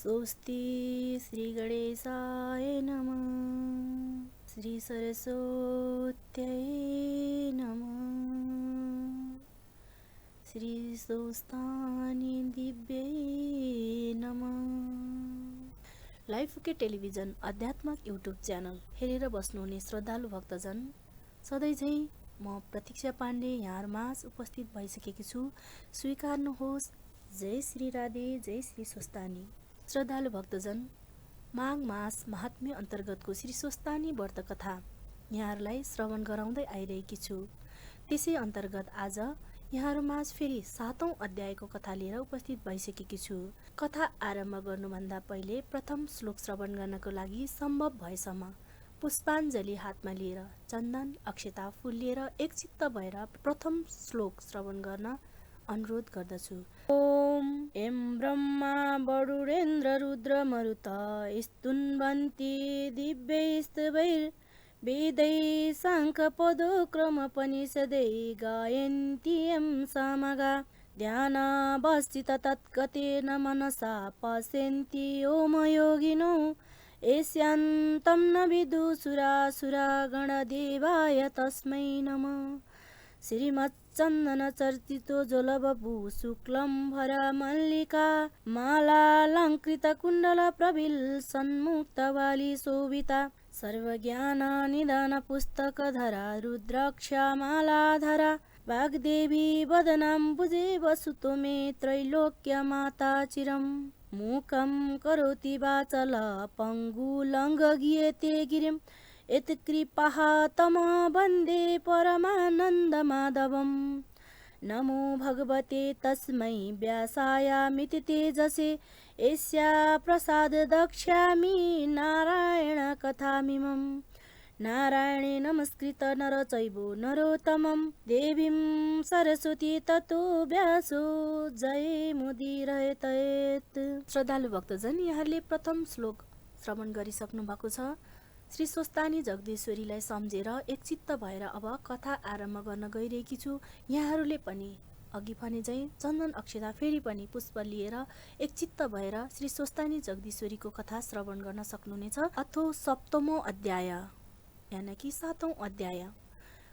स्वस्ति श्री गणेशाय नमः। श्री सरस्वत्यै नमः। श्री स्वस्तानि दिव्यै नमः। लाइफके टेलिभिजन आध्यात्मिक युट्युब च्यानल हेरेर बस्नुहुने श्रद्धालु भक्तजन, सधैँ झैँ म प्रतीक्षा पाण्डे यहाँहरूमाझ उपस्थित भइसकेकी छु। स्वीकार्नुहोस्। जय श्री राधे, जय श्री स्वस्तानी। श्रद्धालु भक्तजन, माघ मास महात्म्य अन्तर्गतको श्री स्वस्तानी व्रत कथा यहाँहरूलाई श्रवण गराउँदै आइरहेकी छु। त्यसै अन्तर्गत आज यहाँहरूमाझ फेरि 7औं अध्यायको कथा लिएर उपस्थित भइसकेकी छु। कथा आरम्भ गर्नुभन्दा पहिले प्रथम श्लोक श्रवण गर्नको लागि सम्भव भएसम्म पुष्पाञ्जली हातमा लिएर चन्दन अक्षता फूल लिएर एकचित्त भएर प्रथम श्लोक श्रवण गर्न अनुरोध गर्दछु। ओम एम ब्रह्मा वरुणेन्द्र रुद्र मरुत स्तुन्वन्ति दिव्यैस्तवैर् वेदै साङ्खपदोक्रमपनिषदै गायन्ति यं सामगा ध्यानावस्थित तत्गतेन मनसा पश्यन्ति योमयोगिनो एष्यान्तं न विदुषुरासुरा गणदेवाय तस्मै नमः। श्रीमच्चन्दन चर्चितो जलबभू शुक्लं भरा मल्लिका मालालङ्कृत कुण्डल प्रबिल सन्मुक्तवाली शोभिता सर्वज्ञान निदान पुस्तकधरा रुद्राक्षा मालाधरा वाग्देवी वदनाम्बुजे वसुतो मे त्रैलोक्य माता चिरम् मूकं करोति वाचल पङ्गुलङ्घ्रियते गिरिम् यत्कृपाः तम वन्दे परमानन्दमाधवम्। नमो भगवते तस्मै व्यासायामिति तेजसे एष्या प्रसाद दक्ष्यामि नारायण कथामिमम्। नारायणे नमस्कृत नर चैव नरोत्तमं देवीं सरस्वती ततो व्यासो जय मुदिरयतेत्। श्रद्धालु भक्तजन, यहाँले प्रथम श्लोक श्रवण गरिसक्नु भएको छ। श्री स्वस्तानी जगदीश्वरीलाई सम्झेर एकचित्त भएर अब कथा आरम्भ गर्न गइरहेकी छु। यहाँहरूले पनि अघि भने झैँ चन्दन अक्षता फेरि पनि पुष्प लिएर एकचित्त भएर श्री स्वस्तानी जगदीश्वरीको कथा श्रवण गर्न सक्नुहुनेछ। अथो सप्तमो अध्याय यानि कि 7औं अध्याय।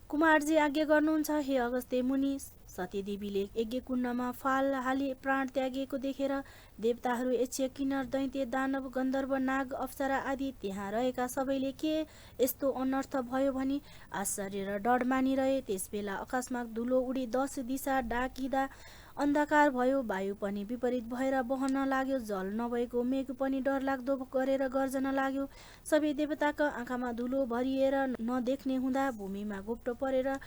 कुमारजी आज्ञा गर्नुहुन्छ, हे अगस्त्य मुनि। सतीदेवीले यज्ञ कुण्डमा फाल हाली प्राण त्यागेको देखेर देवताहरू, यक्ष, किन्नर, दैत्य, दानव, गन्धर्व, नाग, अप्सरा आदि त्यहाँ रहेका सबैले के यस्तो अनर्थ भयो भनी आश्चर्य र डर मानिरहे। त्यसबेला अकस्मात धुलो उडी 10 दिशा डाकिँदा अन्धकार भयो। वायु पनि विपरीत भएर बहन लाग्यो। जल नभएको मेघ पनि डरलाग्दो गरेर गर्जन लाग्यो। सबै देवताका आँखामा धुलो भरिएर नदेख्ने हुँदा भूमिमा घोप्टो परेर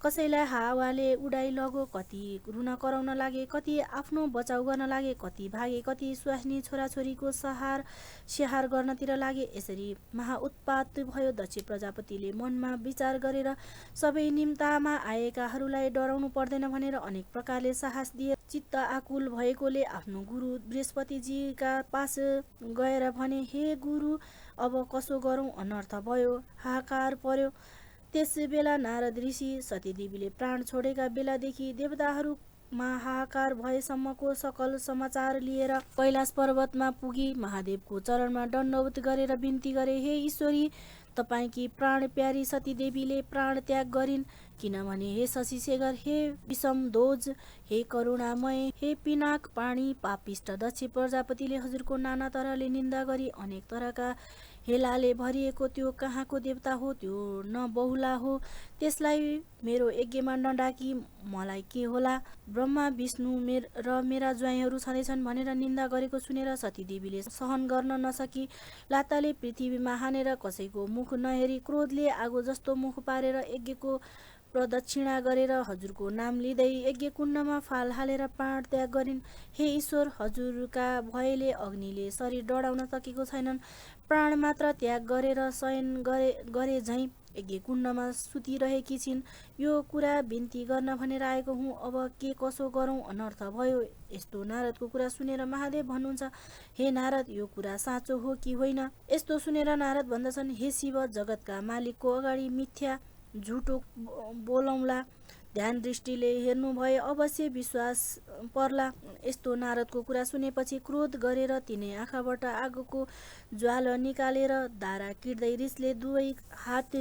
कसैलाई हावाले उडाइ लग्यो। कति रुन कराउन लागे, कति आफ्नो बचाउ गर्न लागे, कति भागे, कति स्वास्नी छोराछोरीको स्याहार गर्नतिर लागे। यसरी महाउत्पात भयो। दक्ष प्रजापतिले मनमा विचार गरेर सबै निम्तामा आएकाहरूलाई डराउनु पर्दैन भनेर अनेक प्रकारले साहस दिए। चित्त आकुल भएकोले आफ्नो गुरु बृहस्पतिजीका पास गएर भने, हे गुरु, अब कसो गरौँ? अनर्थ भयो, हाहाकार पर्यो। त्यस बेला नारद ऋषि सतीदेवीले प्राण छोडेका बेलादेखि देवताहरूमा हाहाकार भएसम्मको सकल समाचार लिएर कैलाश पर्वतमा पुगी महादेवको चरणमा दण्डवत गरेर बिन्ती गरे, हे ईश्वरी, तपाईकी प्राण प्यारी सतीदेवीले प्राण त्याग गरिन्। किनभने हे शशिशेखर, हे विषम ध्वज, हे करुणामय, हे पिनाक पाणी पापिष्ट दक्ष प्रजापतिले हजुरको नाना तरहले निन्दा गरी अनेक तरहका हेलाले भरिएको त्यो कहाँको देवता हो? त्यो न बहुला हो। त्यसलाई मेरो यज्ञमा नडाकी मलाई के होला? ब्रह्मा विष्णु र मेरा ज्वाइँहरू छँदैछन् भनेर निन्दा गरेको सुनेर सतीदेवीले सहन गर्न नसकी लात्ताले पृथ्वीमा हानेर कसैको मुख नहेरी क्रोधले आगो जस्तो मुख पारेर यज्ञको प्रदक्षिणा गरेर हजुरको नाम लिँदै यज्ञ कुण्डमा फाल हालेर प्राण त्याग गरिन्। हे ईश्वर, हजुरका भयले अग्निले शरीर डढाउन सकेको छैनन्। प्राण मात्र त्याग गरेर शयन गरे झैँ यज्ञ कुण्डमा सुतिरहेकी छिन्। यो कुरा बिन्ती गर्न भनेर आएको हुँ। अब के कसो गरौँ? अनर्थ भयो। यस्तो नारदको कुरा सुनेर महादेव भन्नुहुन्छ, हे नारद, यो कुरा साँचो हो कि होइन? यस्तो सुनेर नारद भन्दछन्, हे शिव, जगतका मालिकको अगाडि मिथ्या झुटो बोलौँला ध्यान दृष्टिले हेर्नुभयो अवश्य विश्वास पर्ला। यस्तो नारदको कुरा सुनेपछि क्रोध गरेर तिनै आँखाबाट आगोको ज्वाला निकालेर धारा किर्दै रिसले दुवै हात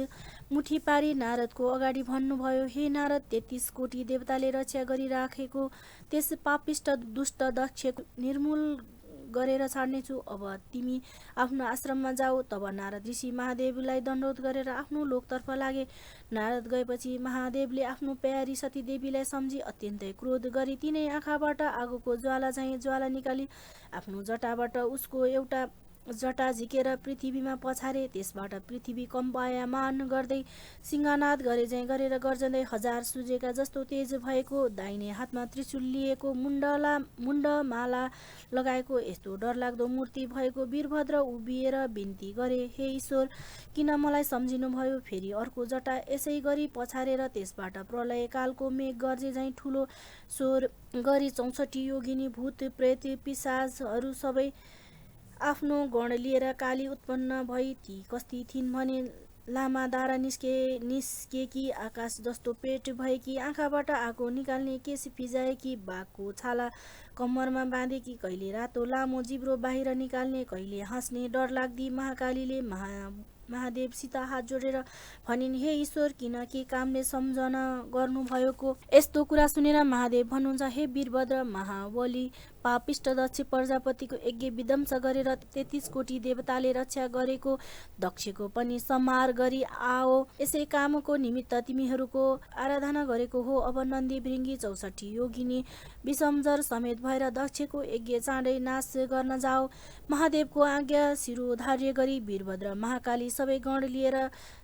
मुठी पारी नारदको अगाडि भन्नुभयो, हे नारद, 33 कोटी देवताले रक्षा गरिराखेको त्यस पापिष्ट दुष्ट दक्षको निर्मूल गरेर छाड्नेछु। अब तिमी आफ्नो आश्रममा जाऊ। तब नारद ऋषि महादेवलाई दण्डवत गरेर आफ्नो लोकतर्फ लागे। नारद गएपछि महादेवले आफ्नो प्यारी सती देवीलाई सम्झी अत्यन्तै क्रोध गरी तिनै आँखाबाट आगोको ज्वाला झैँ ज्वाला निकाली आफ्नो जटाबाट उसको एउटा जटा झिकेर पृथ्वीमा पछारे। त्यसबाट पृथ्वी कम्पायमान गर्दै सिंहनाद गरे झैँ गरेर गर्जँदै 1000 सूर्यका जस्तो तेज भएको, दाहिने हातमा त्रिशूल लिएको, मुण्डमाला लगाएको यस्तो डरलाग्दो मूर्ति भएको वीरभद्र उभिएर बिन्ती गरे, हे ईश्वर, किन मलाई सम्झिनुभयो? फेरि अर्को जटा यसै गरी पछारेर त्यसबाट प्रलय कालको मेघ गर्जे झैँ ठुलो स्वर गरी 64 योगिनी भूत प्रेत पिशाचहरू सबै आफ्नो गण लिएर काली उत्पन्न भई। ती कस्ती थिइन् भने लामा दारा निस्केकी, आकाश जस्तो पेट भएकी, आँखाबाट आगो निकाल्ने, केश फिजाएकी, बाघको छाला कम्मरमा बाँधेकी, कहिले रातो लामो जिब्रो बाहिर निकाल्ने, कहिले हाँस्ने डरलाग्दी महाकालीले महादेवसित हात जोडेर भनिन्, हे ईश्वर, किन के कामले सम्झना गर्नुभएको? यस्तो कुरा सुनेर महादेव भन्नुहुन्छ, हे वीरभद्र महाबली, पापिष्ट दक्ष प्रजापतिको यज्ञ विध्वंस गरेर 33 कोटी देवताले रक्षा गरेको दक्षको पनि संहार गरी आओ। यसै कामको निमित्त तिमीहरूको आराधना गरेको हो। अब नन्दी भृङ्गी 64 योगिनी विषमजर समेत भएर दक्षको यज्ञ चाँडै नाश गर्न जाओ। महादेवको आज्ञा शिरोधार्य गरी वीरभद्र महाकाली सबै गण लिएर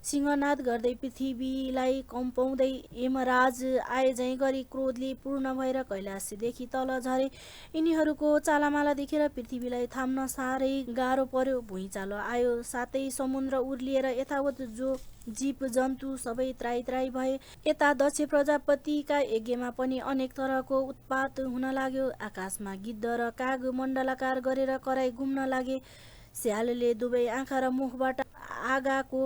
सिंहनाद गर्दै पृथ्वीलाई कम्पाउँदै यमराज आए झैँ गरी क्रोधले पूर्ण भएर कैलाशदेखि तल झरे। यिनीहरूको चालामाला देखेर पृथ्वीलाई थाम्न साह्रै गाह्रो पर्यो। भुइँचालो आयो, सातै समुद्र उर्लिएर यथावत जो जीव जन्तु सबै त्राही त्राही भए। यता दक्ष प्रजापतिका यज्ञमा पनि अनेक तरहको उत्पात हुन लाग्यो। आकाशमा गिद्ध र काग मण्डलाकार गरेर कराई घुम्न लागे। स्यालले दुवै आँखा र मुखबाट आगाको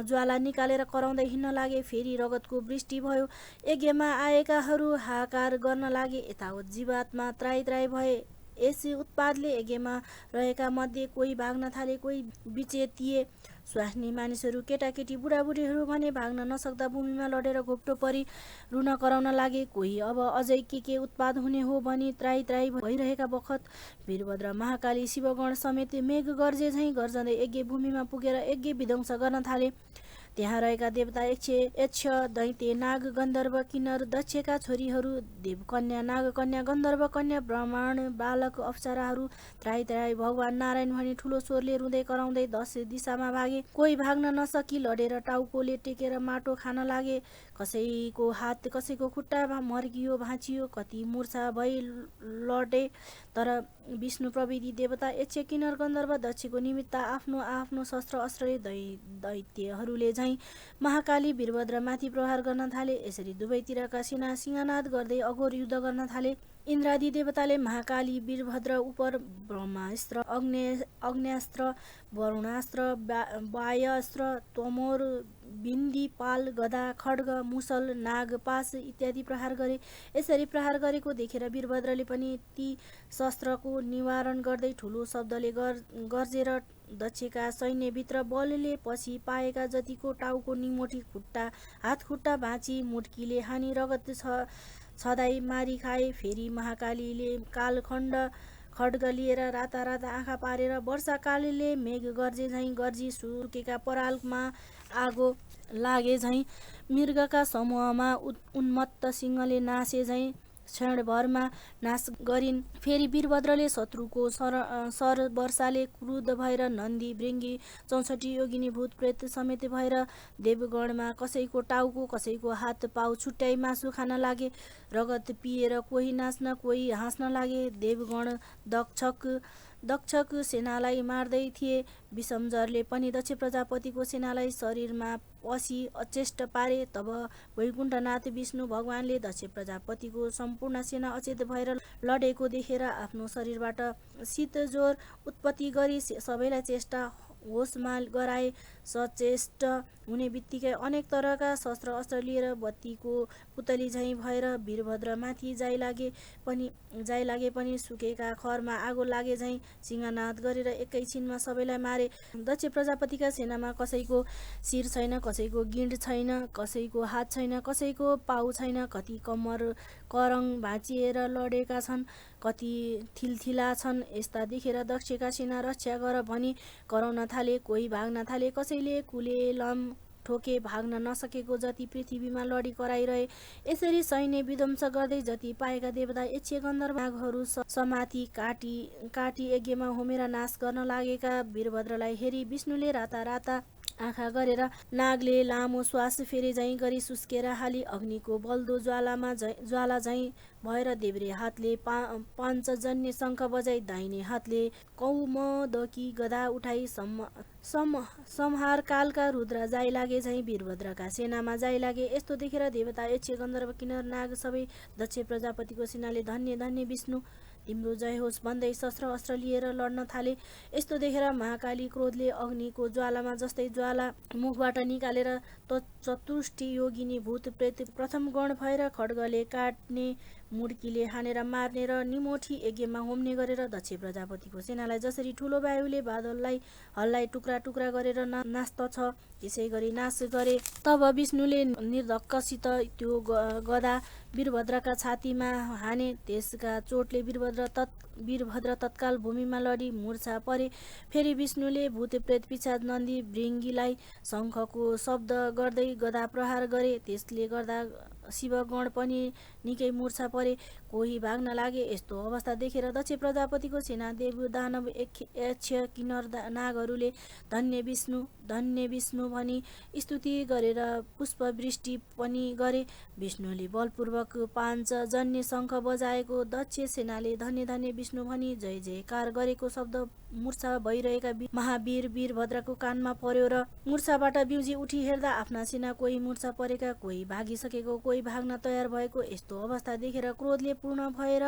ज्वाला निकालेर कराउँदै हिँड्न लागे। फेरि रगतको वृष्टि भयो। यज्ञमा आएकाहरू हाहाकार गर्न लागे। यतावत जीवात्मा त्राही त्राही भए। यस उत्पातले यज्ञमा रहेका मध्ये कोही भाग्न थाले, कोही विचेतिए। स्वास्नी मानिसहरू, केटाकेटी, बुढाबुढीहरू भने भाग्न नसक्दा भूमिमा लडेर घोप्टो परी रुन कराउन लागे। कोही अब अझै के उत्पाद हुने हो भनी त्राही त्राही भइरहेका बखत वीरभद्र महाकाली शिवगण समेत मेघ गर्जे झैँ गर्जँदै यज्ञ भूमिमा पुगेर यज्ञ विध्वंस गर्न थाले। त्यहाँ रहेका देवता, यक्ष, दैत्य, नाग, गन्धर्व, किन्नर, दक्षका छोरीहरू, देवकन्या, नागकन्या, गन्धर्व कन्या, ब्राह्मण बालक, अप्सराहरू त्राही त्राही भगवान नारायण भनी ठुलो स्वरले रुँदै कराउँदै 10 दिशामा भागे। कोही भाग्न नसकी लडेर टाउकोले टेकेर माटो खान लागे। कसैको हात, कसैको खुट्टा मर्कियो, भाँचियो। कति मूर्छा भई लडे। तर विष्णु प्रविधि देवता, यक्ष, किन्नर, गन्धर्व, दक्षको निमित्त आफ्नो आफ्नो शस्त्र अस्त्रले दैत्यहरूले झैँ महाकाली वीरभद्रमाथि प्रहार गर्न थाले। यसरी दुवैतिरका सेना सिंहनाद गर्दै अघोर युद्ध गर्न थाले। इन्द्रादि देवताले महाकाली वीरभद्र उपर ब्रह्मास्त्र, अग्न्यास्त्र, वरुणास्त्र, वायास्त्र, तोमर, बिन्दी, पाल, गदा, खड्ग, मुसल, नाग, पास इत्यादि प्रहार गरे। यसरी प्रहार गरेको देखेर वीरभद्रले पनि ती शस्त्रको निवारण गर्दै ठुलो शब्दले गर्जेर दक्षका सैन्यभित्र बलले पछि पाएका जतिको टाउको, निमोठी, खुट्टा, हात खुट्टा भाँची, मुड्कीले हानी, रगत छदाई मारी खाए। फेरि महाकालीले कालखण्ड खड्ग लिएर राता राता आँखा पारेर वर्षाकालीले मेघ गर्जे झैँ गर्जी सुकेका परालमा आगो लागे झैँ मृगका समूहमा उन्मत्त सिंहले नासे झैँ क्षणभरमा नाश गरिन्। फेरि वीरभद्रले शत्रुको सर वर्षाले क्रुद्ध भएर नन्दी भृङ्गी 64 योगिनी भूत प्रेत समेत भएर देवगणमा कसैको टाउको, कसैको हात पाउ छुट्याई मासु खान लागे। रगत पिएर कोही नाच्न, कोही हाँस्न लागे। देवगण दक्षक सेनालाई मार्दै थिए। विषमजरले पनि दक्ष प्रजापतिको सेनालाई शरीरमा पसी अचेष्ट पारे। तब वैकुण्ठनाथ विष्णु भगवानले दक्ष प्रजापतिको सम्पूर्ण सेना अचेत भएर लडेको देखेर आफ्नो शरीरबाट शीत ज्वरो उत्पत्ति गरी सबैलाई चेष्टा होसमा गराए। सचेष्ट हुने बित्तिकै अनेक तरका शस्त्र अस्त्र लिएर बत्तीको पुतली झैँ भएर वीरभद्रमाथि जाइ लागे पनि सुकेका खरमा आगो लागे झैँ सिंहनाद गरेर एकैछिनमा सबैलाई मारे। दक्ष प्रजापतिका सेनामा कसैको शिर छैन, कसैको गिँड छैन, कसैको हात छैन, कसैको पाउ छैन। कति कम्मर करङ भाँचिएर लडेका छन्, कति थिलथिला छन्। यस्ता देखेर दक्षका सेना रक्षा गर भनी कराउन थाले। कोही भाग्न थाले, कसैले कुलेलम ठोके। भाग्न नसकेको जति पृथ्वीमा लडी कराइरहे। यसरी सैन्य विध्वंस गर्दै जति पाएका देवता यक्ष गन्धर्व नागहरू समाथि काटी यज्ञमा होमेर नाश गर्न लागेका वीरभद्रलाई हेरी विष्णुले राता राता आँखा गरेर नागले लामो श्वास फेरे झैँ गरी सुस्केर हाली अग्निको बल्दो ज्वाला झैँ भएर देब्रे हातले पाञ्चजन्य शङ्ख बजाई दाहिने हातले कौमोदकी गदा उठाई संहार कालका रुद्र जाइ लागे झैँ वीरभद्रका सेनामा जाइ लागे। यस्तो देखेर देवता यक्ष गन्धर्व किन्नर नाग सबै दक्ष प्रजापतिको सेनाले धन्य धन्य विष्णु तिम्रो जय होस् भन्दै शस्त्र अस्त्र लिएर लड्न थाले। यस्तो देखेर महाकाली क्रोधले अग्निको ज्वालामा जस्तै ज्वाला मुखबाट निकालेर चतुष्टि योगिनी भूत प्रेत प्रथम गण भएर खड्गले काट्ने, मुड्कीले हानेर मार्ने र निमोठी यज्ञमा होम्ने गरेर दक्ष प्रजापतिको सेनालाई जसरी ठुलो वायुले बादललाई हल्लाई टुक्रा टुक्रा गरेर नाच्दछ त्यसै गरी नाश गरे। तब विष्णुले निर्धक्कसित त्यो गदा वीरभद्रका छातीमा हाने। त्यसका चोटले वीरभद्र तत्काल भूमिमा लडी मूर्छा परे। फेरि विष्णुले भूतप्रेत पिशाच नन्दी भृङ्गीलाई शङ्खको शब्द गर्दै गदा प्रहार गरे। त्यसले गर्दा शिवगण पनि निकै मूर्छा परे, कोही भाग्न लागे। यस्तो अवस्था देखेर दक्ष प्रजापतिको सेना देव दानव यक्ष किन्नर नागहरूले धन्य विष्णु भनी स्तुति गरेर पुष्पवृष्टि पनि गरे। विष्णुले बलपूर्वक पाञ्चजन्य शङ्ख बजाएको दक्ष सेनाले धन्य धन्य विष्णु भनी जय जयकार गरेको शब्द मूर्छा भइरहेका महावीर वीरभद्रको कानमा पर्यो र मूर्छाबाट बिउजी उठी हेर्दा आफ्ना सेना कोही मूर्छा परेका, कोही भागिसकेको, कोही भाग्न तयार भएको। यस्तो अवस्था देखेर क्रोधले पूर्ण भएर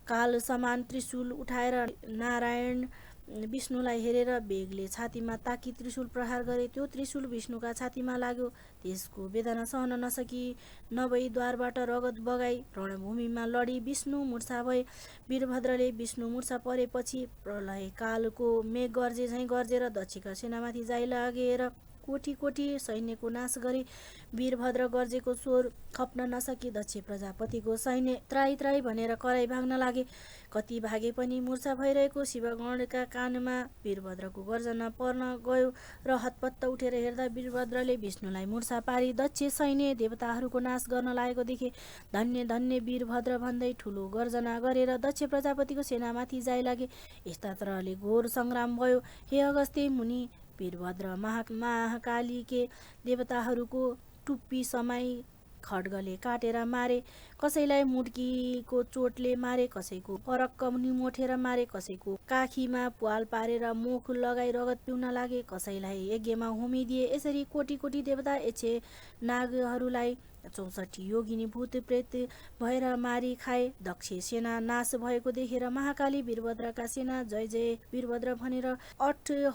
काल समान त्रिशूल उठाएर नारायण विष्णुलाई हेरेर बेगले छातीमा ताकी त्रिशूल प्रहार गरे। त्यो त्रिशूल विष्णुका छातीमा लाग्यो। त्यसको वेदना सहन नसकी नभई द्वारबाट रगत बगाई रणभूमिमा लडी विष्णु मूर्छा भए। वीरभद्रले विष्णु मूर्छा परेपछि प्रलय कालको मेघ गर्जे झैँ गर्जेर दक्षका सेनामाथि जाइ लागेर कोटी कोटी सैन्यको नाश गरे। वीरभद्र गर्जेको स्वर खप्न नसकी दक्ष प्रजापतिको सैन्य त्राई त्राई भनेर कराई भाग्न लागे। कति भागे पनि मूर्छा भइरहेको शिवगणका कानमा वीरभद्रको गर्जना पर्न गयो र हतपत्त उठेर हेर्दा वीरभद्रले विष्णुलाई मूर्छा पारी दक्ष सैन्य देवताहरूको नाश गर्न लागेको देखे। धन्य धन्य वीरभद्र भन्दै ठुलो गर्जना गरेर दक्ष प्रजापतिको सेनामाथि जाइ लागे। यस्ता तरहले घोर सङ्ग्राम भयो। हे अगस्त्य मुनि, वीरभद्र महाकालीके देवताहरूको टुप्पी समाई खड्गले काटेर मारे। कसैलाई मुड्कीको चोटले मारे, कसैको परक्क निमोठेर मारे, कसैको काखीमा प्वाल पारेर मुख लगाई रगत पिउन लागे, कसैलाई यज्ञमा होमिदिए। यसरी कोटी कोटी देवता यक्ष नागहरूलाई 64 योगिनी भूत प्रेत भएर मारी खाए। दक्ष सेना नाश भएको देखेर महाकाली वीरभद्रका सेना जय जय वीरभद्र भनेर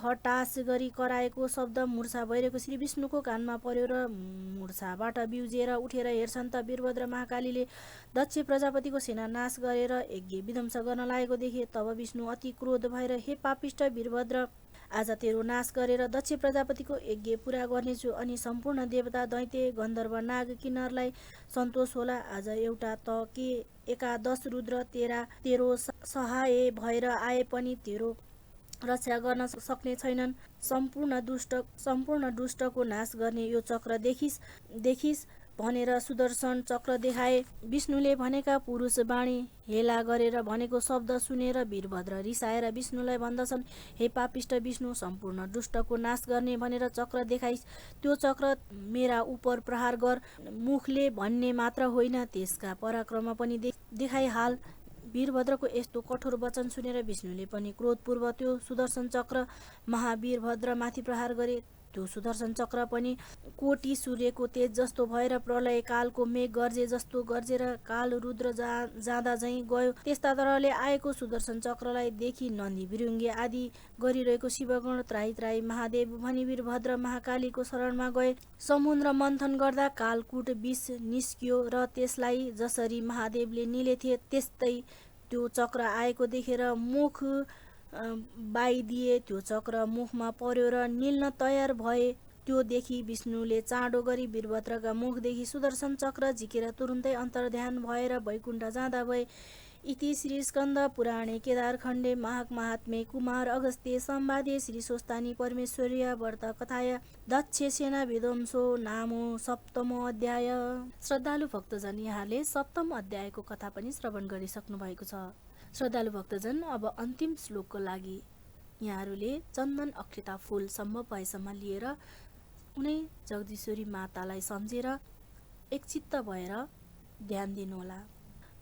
हटास गरी कराएको शब्द मूर्छा भइरहेको श्री विष्णुको कानमा पर्यो र मूर्छाबाट बिउजेर उठेर हेर्छन् त वीरभद्र महाकालीले दक्ष प्रजापतिको सेना नाश गरेर यज्ञ विध्वंस गर्न लागेको देखे। तब विष्णु अति क्रोध भएर हे पापिष्ट वीरभद्र, आज तेरो नाश गरेर दक्ष प्रजापतिको यज्ञ पुरा गर्नेछु अनि सम्पूर्ण देवता दैत्य गन्धर्व नाग किन्नरलाई सन्तोष होला। आज एउटा त के एकादश रुद्र तेरो सहाय भएर आए पनि तेरो रक्षा गर्न सक्ने छैनन्। सम्पूर्ण दुष्टको नाश गर्ने यो चक्र देखिस भनेर सुदर्शन चक्र देखाए। विष्णुले भनेका पुरुष वाणी हेला गरेर भनेको शब्द सुनेर वीरभद्र रिसाएर विष्णुलाई भन्दछन्, हे पापिष्ट विष्णु, सम्पूर्ण दुष्टको नाश गर्ने भनेर चक्र देखाइस्, त्यो चक्र मेरा उपर प्रहार गर। मुखले भन्ने मात्र होइन, त्यसका पराक्रम पनि देखाइहाल। वीरभद्रको यस्तो कठोर वचन सुनेर विष्णुले पनि क्रोधपूर्वक त्यो सुदर्शन चक्र महावीरभद्र माथि प्रहार गरे। त्यो सुदर्शन चक्र पनि कोटी सूर्यको तेज जस्तो भएर प्रलय कालको मेघ गर्जे जस्तो गर्जेर काल रुद्र जाँदा झैँ गयो। त्यस्ता तरहले आएको सुदर्शन चक्रलाई देखि नन्दी बिरुङ्गे आदि गरिरहेको शिवगण त्राही त्राही महादेव भनी वीरभद्र महाकालीको शरणमा गए। समुद्र मन्थन गर्दा कालकूट विष निस्कियो र त्यसलाई जसरी महादेवले निलेथे त्यस्तै त्यो चक्र आएको देखेर मुख बाइदिए। त्यो चक्र मुखमा पर्यो र निल्न तयार भए। त्यो देखि विष्णुले चाँडो गरी वीरभद्रका मुखदेखि सुदर्शन चक्र झिकेर तुरुन्तै अन्तर्ध्यान भएर वैकुण्ठ जाँदा भए। इति श्री स्कन्द पुराणे केदारखण्डे महात्म्ये कुमार अगस्त्ये संवादे श्री स्वस्तानी परमेश्वर्या व्रत कथाया दक्ष सेना विध्वंसो नामो सप्तमो अध्याय। श्रद्धालु भक्तजन, यहाँले सप्तम अध्यायको कथा पनि श्रवण गरिसक्नु भएको छ। श्रद्धालु भक्तजन, अब अन्तिम श्लोकको लागि यहाँहरूले चन्दन अक्षता फूल सम्भव भएसम्म लिएर उनै जगदीश्वरी मातालाई सम्झेर एकचित्त भएर ध्यान दिनुहोला।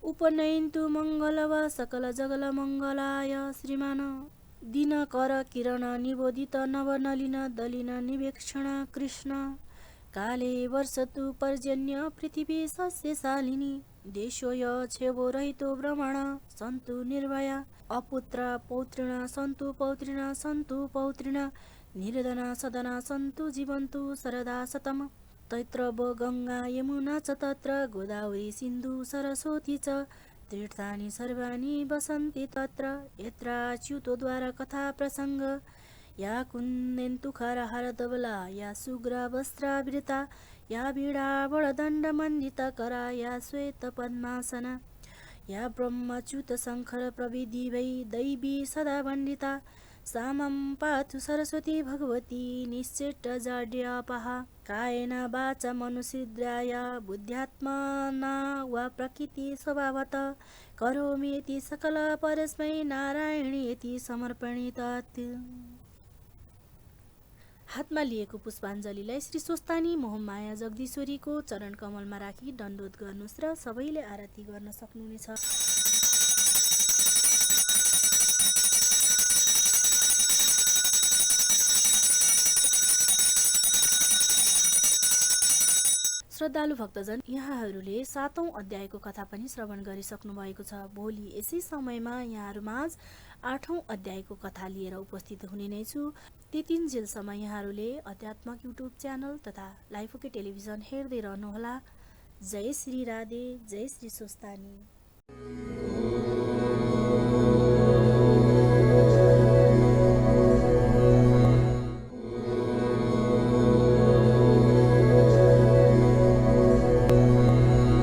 उपनयन्तु मङ्गलवा सकल जगल मङ्गलाय श्रीमान दिनकर किरण निबोधित नवनलिन दलिन निवेक्षण कृष्ण काले वर्षतु पर्जन्य पृथिवी सस्यशालिनी देशोय छेवो रहितो भ्रमण सन्तु निर्भया अपुत्र पौत्रिण सन्तु पौत्रिण सन्तु पौत्रिण निर्धना सदना सन्तु जीवन्तु सरदा शतम तैत्रव गङ्गा यमुना च तत्र गोदावरी सिन्धु सरस्वती च तीर्थानि सर्वाणि वसन्ति तत्र यत्राच्युतोद्वार कथा प्रसङ्ग या कुन्देन्तु खरहर धवला या सुग्रा वस्त्रावृता या वीणा वरदण्डमण्डिता करा या श्वेत पद्मासना या ब्रह्मच्युत शङ्कर प्रविधिवै दैवी सदा वण्डिता सामं पातु सरस्वती भगवती निश्चेष्टजाड्यापः कायेन वाचा मनुष्यद्राया बुद्ध्यात्मना वा प्रकृति स्वभावत करोमि इति सकल परस्मै नारायणी इति समर्पणितात। हातमा लिएको पुष्पाञ्जलीलाई श्री स्वस्तानी मोहमाया जगदीश्वरीको चरण कमलमा राखी दण्डोत गर्नुहोस् र सबैले आरती गर्न सक्नुहुनेछ। श्रद्धालु भक्तजन, यहाँहरूले 7औं अध्यायको कथा पनि श्रवण गरिसक्नु भएको छ। भोलि यसै समयमा यहाँहरूमाझ 8औं अध्यायको कथा लिएर उपस्थित हुने नै छु। त्यतिन्जेलसम्म यहाँहरूले अध्यात्मक युट्युब च्यानल तथा लाइफ ओके टेलिभिजन हेर्दै रहनुहोला। जय श्री राधे, जय श्री स्वस्तानी।